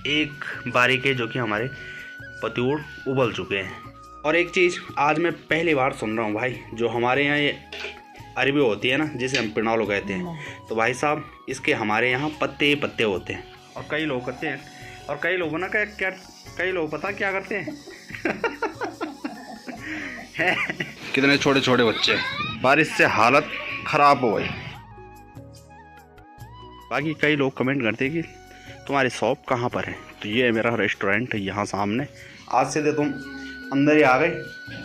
एक बारी के जो कि हमारे पतूड़ उबल चुके हैं। और एक चीज़ आज मैं पहली बार सुन रहा हूँ भाई, जो हमारे यहाँ ये अरबी होती है ना, जिसे हम पिनालो कहते हैं, तो भाई साहब इसके हमारे यहाँ पत्ते ही पत्ते होते हैं। और कई लोग करते हैं, और कई लोग ना क्या कई लोग पता क्या करते हैं कितने छोटे छोटे बच्चे, बारिश से हालत ख़राब हो गई। बाकी कई लोग कमेंट करते हैं कि तुम्हारी शॉप कहाँ पर है, तो ये है मेरा रेस्टोरेंट है यहाँ सामने। आज से तुम अंदर ही आ गए,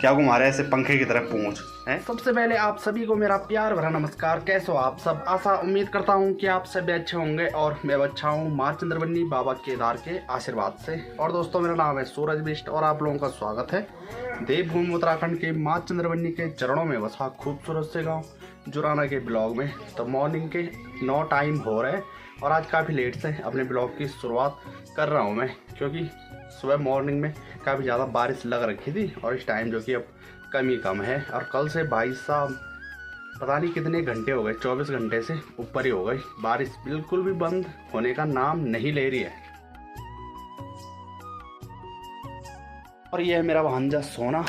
क्या घुमा रहे ऐसे पंखे की तरह पूंछ है। सबसे पहले आप सभी को मेरा प्यार भरा नमस्कार। कैसे हो आप सब? आशा उम्मीद करता हूँ कि आप सभी अच्छे होंगे और मैं अच्छा हूँ माँ चंद्रवनी बाबा केदार के आशीर्वाद से। और दोस्तों मेरा नाम है सूरज बिष्ट और आप लोगों का स्वागत है देवभूमि उत्तराखंड के माँ चंद्रवनी के चरणों में बसा खूबसूरत से गाँव जुराना के ब्लॉग में। तो मॉर्निंग के 9 टाइम हो रहे हैं और आज काफ़ी लेट से अपने ब्लॉग की शुरुआत कर रहा हूँ मैं, क्योंकि सुबह मॉर्निंग में काफ़ी ज़्यादा बारिश लग रखी थी और इस टाइम जो कि अब कम है। और कल से भाई साहब पता नहीं कितने घंटे हो गए, 24 घंटे से ऊपर ही हो गई, बारिश बिल्कुल भी बंद होने का नाम नहीं ले रही है। और ये है मेरा भांजा सोना।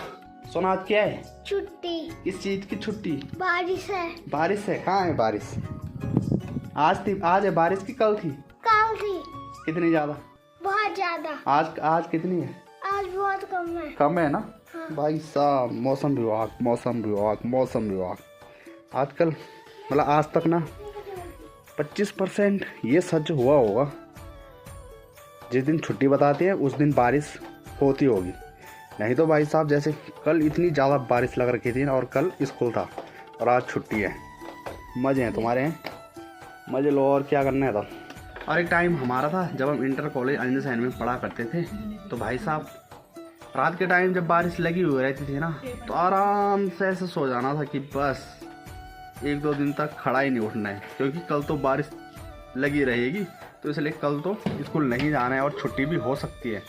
सोना आज क्या है? छुट्टी। किस चीज़ की छुट्टी? बारिश है। बारिश है? कहाँ है बारिश? आज थी? आज है बारिश की कल थी? कल थी। कितनी ज़्यादा? बहुत ज्यादा। आज कितनी है? आज बहुत कम है। कम है ना? हाँ। भाई साहब मौसम विभाग आजकल मतलब आज तक ना 25% ये सच हुआ होगा। जिस दिन छुट्टी बताते हैं उस दिन बारिश होती होगी, नहीं तो भाई साहब जैसे कल इतनी ज़्यादा बारिश लग रखी थी ना, और कल स्कूल था और आज छुट्टी है। मज़े हैं तुम्हारे हैं, मज़े लो और क्या करना है था। और एक टाइम हमारा था जब हम इंटर कॉलेज अंजन सैन में पढ़ा करते थे, तो भाई साहब रात के टाइम जब बारिश लगी हुई रहती थी ना, तो आराम से ऐसे सो जाना था कि बस 1-2 दिन तक खड़ा ही नहीं उठना है, क्योंकि कल तो बारिश लगी रहेगी, तो इसलिए कल तो स्कूल नहीं जाना है और छुट्टी भी हो सकती है।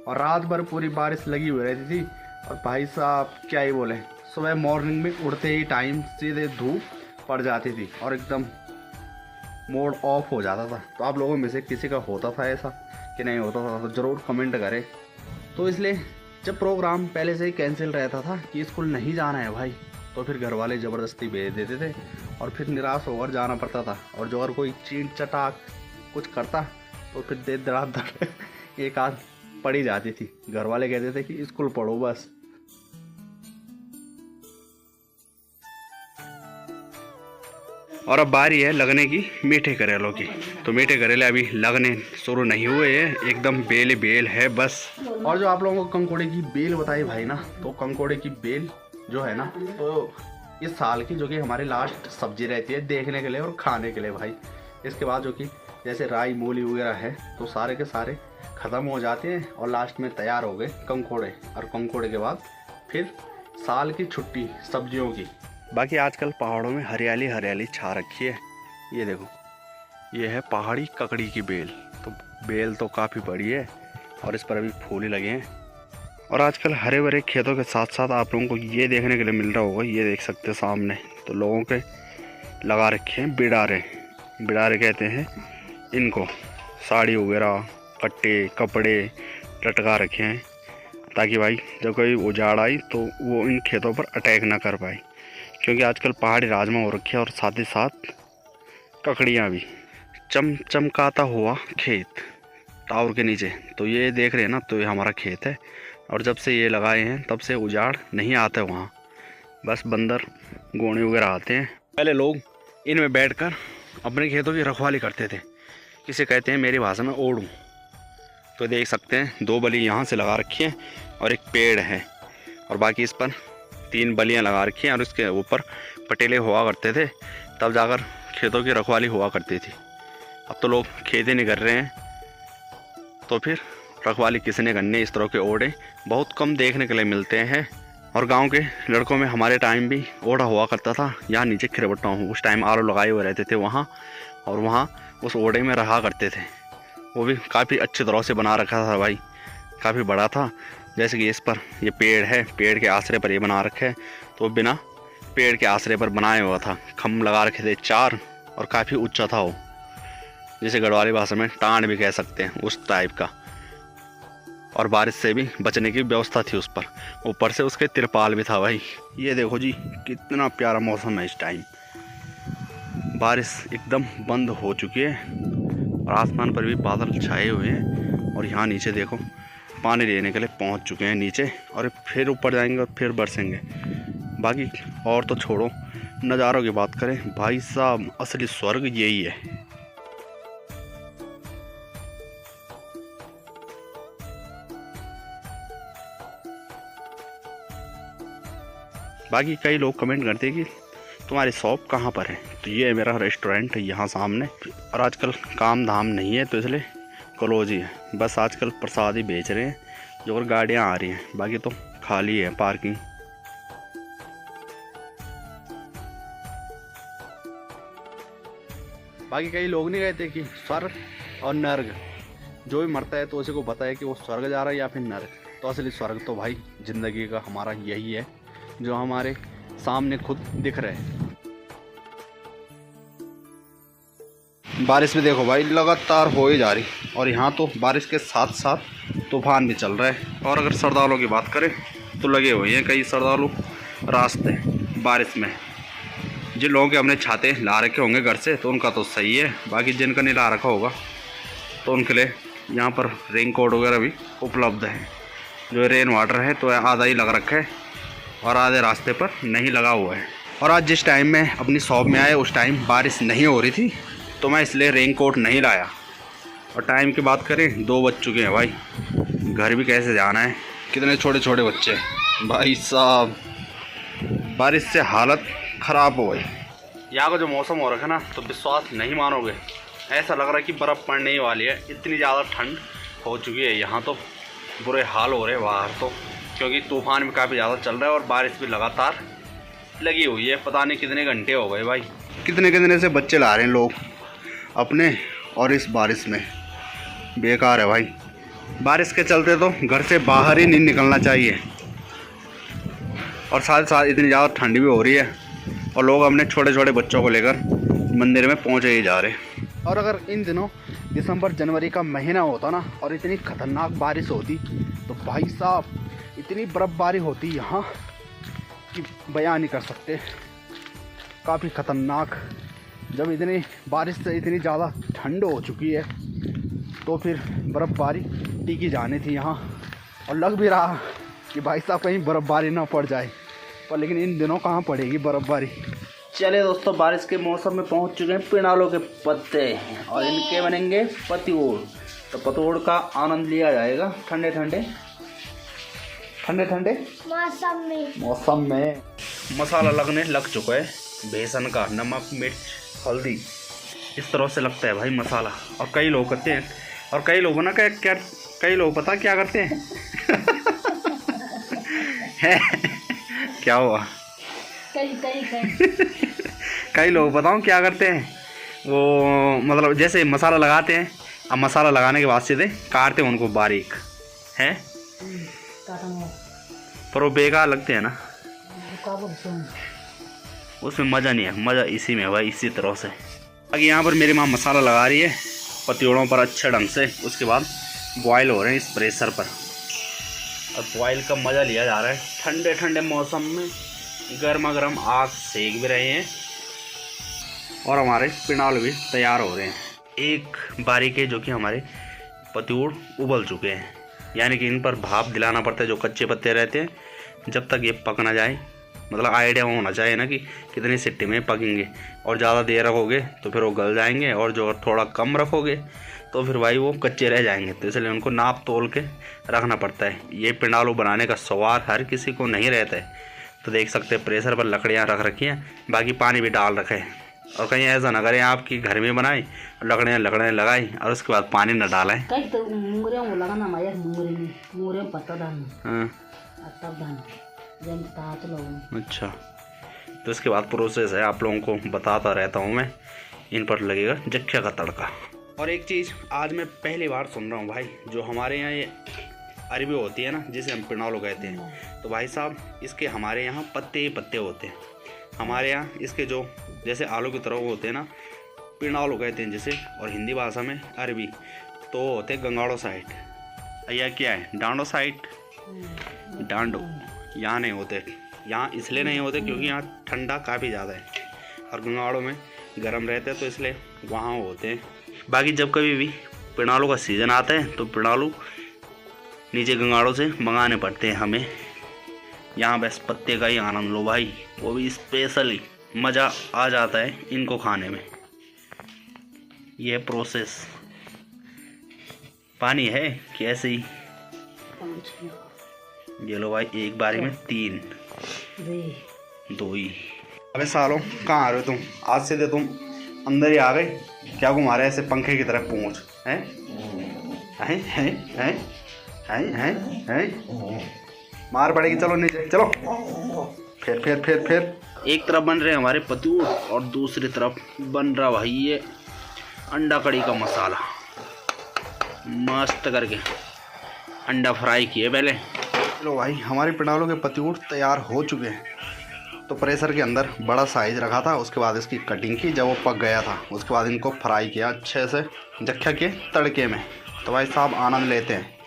और रात भर पूरी बारिश लगी हुई रहती थी और भाई साहब क्या ही बोले, सुबह मॉर्निंग में उठते ही टाइम सीधे धूप पड़ जाती थी और एकदम मोड ऑफ हो जाता था। तो आप लोगों में से किसी का होता था ऐसा कि नहीं होता था, तो ज़रूर कमेंट करें। तो इसलिए जब प्रोग्राम पहले से ही कैंसिल रहता था कि स्कूल नहीं जाना है भाई, तो फिर घर वाले ज़बरदस्ती भेज देते थे और फिर निराश होकर जाना पड़ता था। और जो अगर कोई चींट चटाक कुछ करता तो फिर देर दर एक आध पड़ी जाती थी। घर वाले कहते थे कि स्कूल पढ़ो बस। और अब बारी है लगने की मीठे करेलों की। तो मीठे करेले अभी लगने शुरू नहीं हुए हैं, एकदम बेल है बस। और जो आप लोगों को कंकोड़े की बेल बताई भाई ना, तो कंकोड़े की बेल जो है ना, तो इस साल की जो कि हमारी लास्ट सब्जी रहती है देखने के लिए और खाने के लिए भाई। इसके बाद जो कि जैसे राई मूली वगैरह है तो सारे के सारे ख़त्म हो जाते हैं और लास्ट में तैयार हो गए कंकोड़े। और कंकोड़े के बाद फिर साल की छुट्टी सब्जियों की। बाकी आजकल पहाड़ों में हरियाली छा रखी है। ये देखो, ये है पहाड़ी ककड़ी की बेल। तो बेल तो काफ़ी बड़ी है और इस पर अभी फूल ही लगे हैं। और आजकल हरे भरे खेतों के साथ साथ आप लोगों को ये देखने के लिए मिल रहा होगा, ये देख सकते हैं सामने, तो लोगों के लगा रखे हैं बिडारे कहते हैं इनको। साड़ी वगैरह कट्टे कपड़े लटका रखे हैं ताकि भाई जब कोई उजाड़ आई तो वो इन खेतों पर अटैक ना कर पाए, क्योंकि आजकल पहाड़ी राजमा हो रखे हैं और साथ ही साथ ककड़ियाँ भी। चमकाता हुआ खेत टावर के नीचे, तो ये देख रहे हैं ना, तो ये हमारा खेत है। और जब से ये लगाए हैं तब से उजाड़ नहीं आता वहाँ, बस बंदर गोणे वगैरह आते हैं। पहले लोग इनमें बैठकर अपने खेतों की रखवाली करते थे, किसे कहते हैं मेरी भाषा में ओड़ू। तो देख सकते हैं 2 बली यहाँ से लगा रखी है और एक पेड़ है, और बाकी इस पर 3 बलियाँ लगा रखी हैं और उसके ऊपर पटेले हुआ करते थे, तब जाकर खेतों की रखवाली हुआ करती थी। अब तो लोग खेती नहीं कर रहे हैं, तो फिर रखवाली किसने करनी। इस तरह के ओढ़े बहुत कम देखने के लिए मिलते हैं। और गांव के लड़कों में हमारे टाइम भी ओढ़ा हुआ करता था, यहाँ नीचे खिरबट्टा हूँ, उस टाइम आलू लगाए हुए रहते थे वहाँ, और वहाँ उस ओढ़े में रहा करते थे। वो भी काफ़ी अच्छी तरह से बना रखा था भाई, काफ़ी बड़ा था। जैसे कि इस पर ये पेड़ है, पेड़ के आसरे पर ये बना रखे है, तो बिना पेड़ के आसरे पर बनाया हुआ था। खम्भ लगा रखे थे 4 और काफ़ी ऊंचा था वो, जिसे गढ़वाली भाषा में टांड भी कह सकते हैं, उस टाइप का। और बारिश से भी बचने की व्यवस्था थी उस पर। ऊपर से उसके तिरपाल भी था भाई। ये देखो जी कितना प्यारा मौसम है इस टाइम। बारिश एकदम बंद हो चुकी है और आसमान पर भी बादल छाए हुए हैं। और यहाँ नीचे देखो पानी लेने के लिए पहुँच चुके हैं नीचे, और फिर ऊपर जाएंगे और फिर बरसेंगे। बाकी और तो छोड़ो, नज़ारों की बात करें भाई साहब, असली स्वर्ग यही है। बाकी कई लोग कमेंट करते हैं कि तुम्हारी शॉप कहाँ पर है, तो ये है मेरा रेस्टोरेंट है यहाँ सामने। और आजकल काम धाम नहीं है तो इसलिए क्लोज ही है। बस आजकल प्रसाद ही बेच रहे हैं जो, और गाड़ियाँ आ रही हैं, बाकी तो खाली है पार्किंग। बाकी कई लोग नहीं कहते कि स्वर्ग और नर्क, जो भी मरता है तो उसी को पता है कि वो स्वर्ग जा रहा है या फिर नर्क। तो असली स्वर्ग तो भाई ज़िंदगी का हमारा यही है जो हमारे सामने खुद दिख रहे हैं। बारिश भी देखो भाई लगातार हो ही जा रही, और यहाँ तो बारिश के साथ साथ तूफान भी चल रहा है। और अगर श्रद्धालुओं की बात करें तो लगे हुए हैं कई श्रद्धालु रास्ते बारिश में। जिन लोगों के हमने छाते ला रखे होंगे घर से तो उनका तो सही है, बाकी जिनका नहीं ला रखा होगा तो उनके लिए यहाँ पर रेन कोट वगैरह भी उपलब्ध है। जो रेन वाटर है तो आधा ही लग रखा है और आधे रास्ते पर नहीं लगा हुआ है। और आज जिस टाइम में अपनी शॉप में आए उस टाइम बारिश नहीं हो रही थी, तो मैं इसलिए रेन कोट नहीं लाया। और टाइम की बात करें 2 बज चुके हैं भाई, घर भी कैसे जाना है। कितने छोटे छोटे बच्चे भाई साहब, बारिश से हालत ख़राब हो गई। यहाँ का जो मौसम हो रखा है ना, तो विश्वास नहीं मानोगे, ऐसा लग रहा है कि बर्फ़ पड़ने ही वाली है। इतनी ज़्यादा ठंड हो चुकी है यहाँ, तो बुरे हाल हो रहे हैं बाहर तो, क्योंकि तूफ़ान भी काफ़ी ज़्यादा चल रहा है और बारिश भी लगातार लगी हुई है। पता नहीं कितने घंटे हो गए भाई, कितने कितने से बच्चे ला रहे हैं लोग अपने, और इस बारिश में बेकार है भाई। बारिश के चलते तो घर से बाहर ही नहीं निकलना चाहिए। और साथ साथ इतनी ज़्यादा ठंड भी हो रही है और लोग अपने छोटे छोटे बच्चों को लेकर मंदिर में पहुँचे ही जा रहे हैं। और अगर इन दिनों दिसंबर जनवरी का महीना होता ना और इतनी ख़तरनाक बारिश होती तो भाई साहब इतनी बर्फ़बारी होती यहाँ कि बयान नहीं कर सकते। काफ़ी ख़तरनाक, जब इतनी बारिश से इतनी ज़्यादा ठंड हो चुकी है तो फिर बर्फ़बारी टिकी जानी थी यहाँ। और लग भी रहा कि भाई साहब कहीं बर्फ़बारी ना पड़ जाए, पर लेकिन इन दिनों कहाँ पड़ेगी बर्फ़बारी। चलिए दोस्तों, बारिश के मौसम में पहुँच चुके हैं पिनालों के पत्ते और इनके बनेंगे पतिओड़। तो पतिओड़ का आनंद लिया जाएगा ठंडे ठंडे मौसम में। मसाला लगने लग चुका है, बेसन का, नमक मिर्च हल्दी, इस तरह से लगता है भाई मसाला। और कई लोग करते हैं, और कई लोग ना क्या कई लोग पता क्या करते हैं क्या हुआ? कई लोग बताओ क्या करते हैं, वो मतलब जैसे मसाला लगाते हैं, अब मसाला लगाने के बाद सीधे काटते हैं उनको बारीक हैं, पर वो बेकार लगते हैं ना, उसमें मज़ा नहीं है। मज़ा इसी में है भाई, इसी तरह से। बाकी यहाँ पर मेरी माँ मसाला लगा रही है पतियोड़ों पर अच्छे ढंग से, उसके बाद बॉयल हो रहे हैं इस प्रेशर पर, और बॉयल का मज़ा लिया जा रहा है ठंडे ठंडे मौसम में। गर्मा गर्म आग सेक भी रहे हैं और हमारे पिनाल भी तैयार हो रहे हैं। एक बारी के जो कि हमारे पतियोड़ उबल चुके हैं, यानी कि इन पर भाप दिलाना पड़ता है। जो कच्चे पत्ते रहते हैं जब तक ये पक ना जाए, मतलब आइडिया होना चाहिए ना कि कितनी सिट्टी में पकेंगे। और ज़्यादा देर रखोगे तो फिर वो गल जाएंगे, और जो थोड़ा कम रखोगे तो फिर भाई वो कच्चे रह जाएंगे। तो इसलिए उनको नाप तोल के रखना पड़ता है। ये पिंडालू बनाने का स्वाद हर किसी को नहीं रहता है। तो देख सकते हैं प्रेशर पर लकड़ियाँ रख रखी हैं, बाकी पानी भी डाल रखे हैं। और कहीं ऐसा ना करें आपकी घर में बनाए लकड़ियाँ लगाई और उसके बाद पानी न डालें। अच्छा, तो इसके बाद प्रोसेस है, आप लोगों को बताता रहता हूँ मैं। इन पर लगेगा जख्या का तड़का। और एक चीज़ आज मैं पहली बार सुन रहा हूँ भाई, जो हमारे यहाँ ये अरबी होती है ना, जिसे हम पिनालो कहते हैं, तो भाई साहब इसके हमारे यहाँ पत्ते ही पत्ते होते हैं। हमारे यहाँ इसके जो जैसे आलू की तरह होते हैं ना, पिनालो कहते हैं जिसे, और हिंदी भाषा में अरबी, तो होते हैं गंगाड़ो साइड। यह क्या है, डांडो साइड। डांडो यहाँ नहीं होते, यहाँ इसलिए नहीं होते क्योंकि यहाँ ठंडा काफ़ी ज़्यादा है और गंगाड़ों में गर्म रहते हैं, तो इसलिए वहाँ होते हैं। बाकी जब कभी भी पिंडालू का सीज़न आता है तो पिंडालू नीचे गंगाड़ों से मंगाने पड़ते हैं हमें। यहाँ बस पत्ते का ही आनंद लो भाई, वो भी स्पेशली मज़ा आ जाता है इनको खाने में। ये प्रोसेस पानी है कि ऐसे ही। ये लो भाई, एक बारी में 3 2 ही। अबे सालों कहाँ आ रहे हो तुम? आज से तुम अंदर ही आ गए क्या? घुमा रहे ऐसे पंखे की तरफ पूंछ हैं? मार पड़ेगी, चलो नीचे चलो। फिर एक तरफ बन रहे हमारे पतूर और दूसरी तरफ बन रहा भाई ये अंडा कड़ी का मसाला। मस्त करके अंडा फ्राई किए पहले। चलो भाई, हमारे पिंडालों के पतूर तैयार हो चुके हैं। तो प्रेशर के अंदर बड़ा साइज रखा था, उसके बाद इसकी कटिंग की। जब वो पक गया था उसके बाद इनको फ्राई किया अच्छे से जख्या के तड़के में। तो भाई साहब आनंद लेते हैं।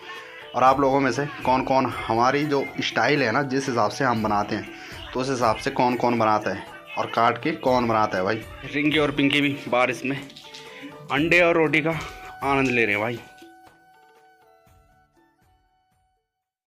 और आप लोगों में से कौन कौन हमारी जो स्टाइल है ना, जिस हिसाब से हम बनाते हैं, तो उस हिसाब से कौन कौन बनाता है और काट के कौन बनाता है भाई। रिंकी और पिंकी भी बारिश में अंडे और रोटी का आनंद ले रहे हैं भाई।